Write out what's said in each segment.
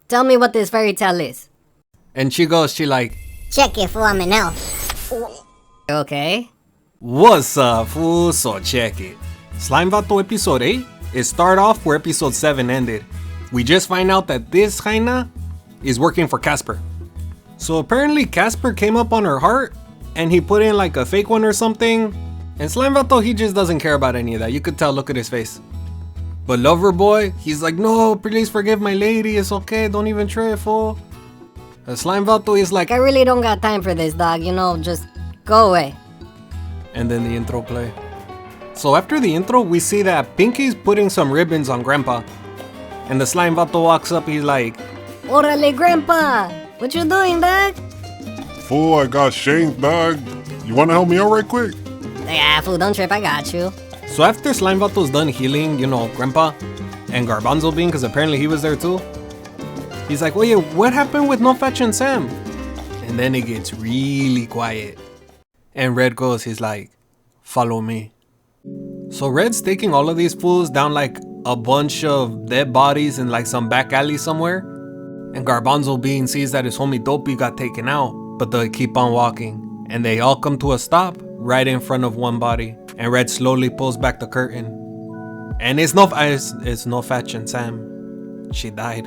tell me what this fairy tale is. And she like, check it, fool, I'm an elf. Okay. what's up, fool? So check it. Slime Vato episode 8 is start off where episode 7 ended. We just find out that this Jaina is working for Casper. So apparently Casper came up on her heart and he put in like a fake one or something. And Slime Vato, he just doesn't care about any of that. You could tell, look at his face. But Loverboy, he's like, no, please forgive my lady. It's okay, don't even trip, fool. Slime Vato is like, I really don't got time for this, dog. You know, just go away. And then the intro play. So after the intro, we see that Pinky's putting some ribbons on Grandpa. And the Slime Vato walks up, he's like, Orale, Grandpa! What you doing, dog? Fool, I got shanked, dog. You wanna help me out right quick? Yeah, fool, don't trip, I got you. So after Slime Vato's done healing, Grandpa and Garbanzo Bean, because apparently he was there too, he's like, well, yeah, what happened with No Fetch and Sam? And then it gets really quiet. And Red goes, he's like, follow me. So Red's taking all of these fools down like a bunch of dead bodies in like some back alley somewhere. And Garbanzo Bean sees that his homie Dopey got taken out, but they keep on walking. And they all come to a stop right in front of one body. And Red slowly pulls back the curtain. And it's no Fetch and Sam. She died.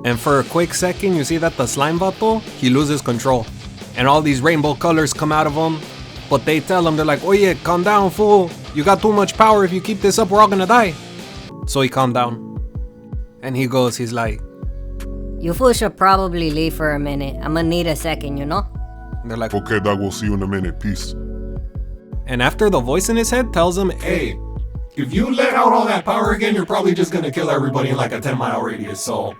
And for a quick second, you see that the Slime Vato, he loses control. And all these rainbow colors come out of him. But they tell him, they're like, oh yeah, calm down, fool. You got too much power. If you keep this up, we're all gonna die. So he calmed down. And he goes, he's like, you fools should probably leave for a minute. I'm gonna need a second, you know? And they're like, Okay, dog, we'll see you in a minute. Peace. And after the voice in his head tells him, hey, if you let out all that power again, you're probably just gonna kill everybody in like a 10-mile radius, so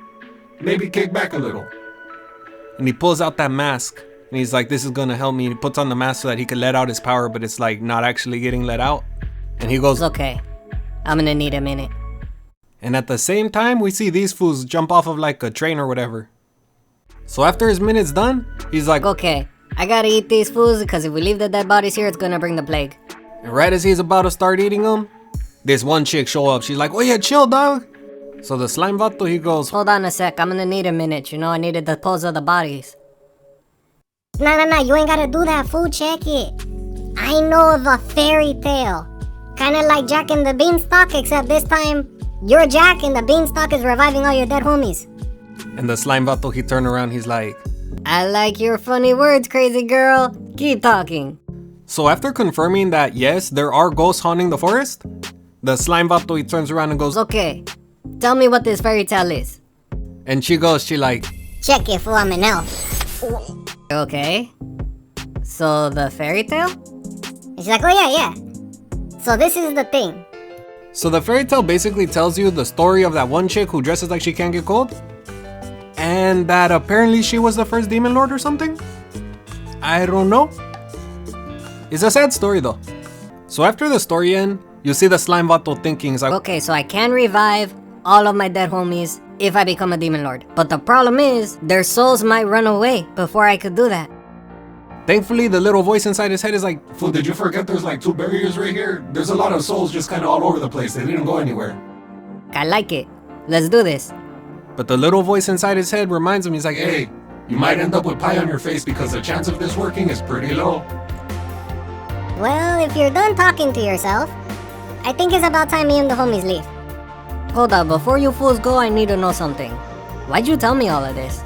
maybe kick back a little. And he pulls out that mask. And he's like, this is gonna help me. And he puts on the mask so that he can let out his power, but it's like not actually getting let out. And he goes, It's okay. I'm gonna need a minute. And at the same time, we see these fools jump off of like a train or whatever. So after his minute's done, he's like, okay, I gotta eat these fools because if we leave the dead bodies here, it's gonna bring the plague. And right as he's about to start eating them, this one chick show up. She's like, oh yeah, chill, dog. So the Slime Vato, he goes, hold on a sec, I'm gonna need a minute, you know, I needed the pose of the bodies. Nah, you ain't gotta do that, fool, check it. I know of a fairy tale. Kinda like Jack and the Beanstalk, except this time, you're Jack and the Beanstalk is reviving all your dead homies. And the Slime Vato, he turned around, he's like, I like your funny words, crazy girl. Keep talking. So after confirming that, yes, there are ghosts haunting the forest, the Slime Vato, he turns around and goes, okay, tell me what this fairy tale is. And she like, check it, fool, I'm an elf. Okay. So the fairy tale? And she's like, oh yeah. So this is the thing. So the fairy tale basically tells you the story of that one chick who dresses like she can't get cold. And that apparently she was the first demon lord or something? I don't know. It's a sad story though. So after the story ends, you see the Slime Vato thinking, he's like, okay, so I can revive all of my dead homies if I become a demon lord. But the problem is, their souls might run away before I could do that. Thankfully, the little voice inside his head is like, Fool, did you forget there's like 2 barriers right here? There's a lot of souls just kind of all over the place. They didn't go anywhere. I like it. Let's do this. but the little voice inside his head reminds him, he's like, Hey, you might end up with pie on your face because the chance of this working is pretty low. Well, if you're done talking to yourself, I think it's about time me and the homies leave. Hold up, before you fools go, I need to know something. Why'd you tell me all of this?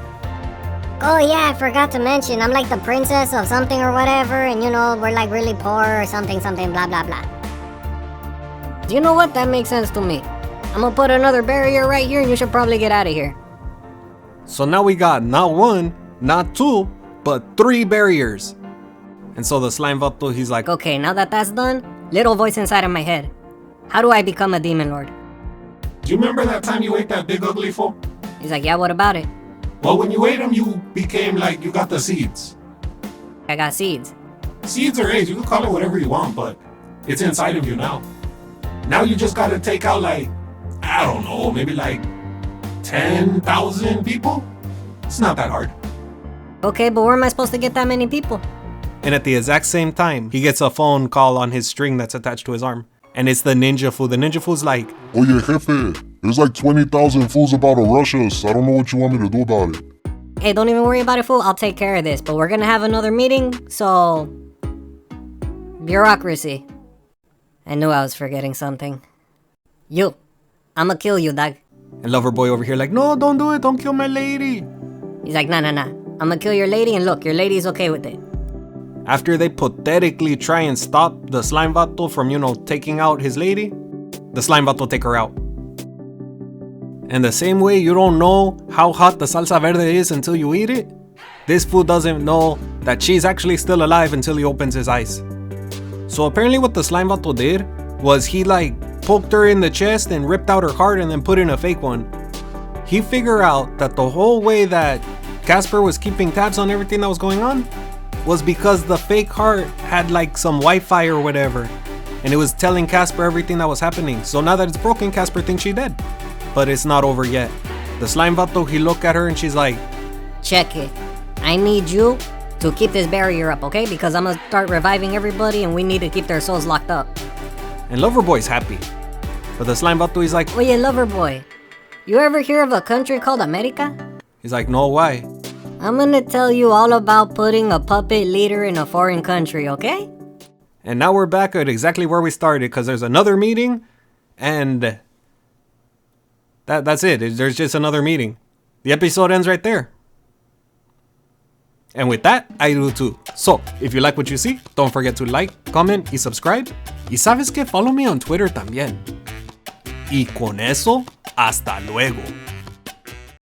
Oh yeah, I forgot to mention, I'm like the princess of something or whatever, and you know, we're like really poor or something, blah blah blah. You know what? That makes sense to me. I'm gonna put another barrier right here and you should probably get out of here. So now we got not one, not two, but 3 barriers. And so the slime vato, he's like, okay, now that that's done, little voice inside of my head. How do I become a demon lord? Do you remember that time you ate that big ugly fool? He's like, yeah, what about it? Well, when you ate him, you became like, you got the seeds. I got seeds. Seeds or eggs, you can call it whatever you want, but it's inside of you now. Now you just gotta take out like, I don't know, maybe like 10,000 people? It's not that hard. Okay, but where am I supposed to get that many people? and at the exact same time, he gets a phone call on his string that's attached to his arm. And it's the ninja fool. The ninja fool's like, Oye, jefe, There's like 20,000 fools about to rush us. I don't know what you want me to do about it. Hey, don't even worry about it, fool. I'll take care of this. But we're gonna have another meeting, so... Bureaucracy. I knew I was forgetting something. You. I'ma kill you, dog. And Loverboy over here like, no, don't do it. Don't kill my lady. He's like, nah. I'ma kill your lady, and look, your lady's okay with it. After they pathetically try and stop the slime vato from, taking out his lady, the slime vato take her out. And the same way you don't know how hot the salsa verde is until you eat it, this fool doesn't know that she's actually still alive until he opens his eyes. So apparently what the slime vato did was he poked her in the chest and ripped out her heart and then put in a fake one. He figured out that the whole way that Casper was keeping tabs on everything that was going on was because the fake heart had some Wi-Fi or whatever, and it was telling Casper everything that was happening. So now that it's broken, Casper thinks she's dead. But it's not over yet. The slime vato, he looked at her and she's like, check it. I need you to keep this barrier up, okay? Because I'm gonna start reviving everybody and we need to keep their souls locked up. and Loverboy's happy. But the slime vato is like, Oye, Loverboy, you ever hear of a country called America? he's like, no, why? I'm gonna tell you all about putting a puppet leader in a foreign country, okay? And now we're back at exactly where we started, because there's another meeting, and that's it. There's just another meeting. The episode ends right there. And with that, I do too. So, if you like what you see, don't forget to like, comment y subscribe. Y sabes que, follow me on Twitter también. Y con eso, hasta luego.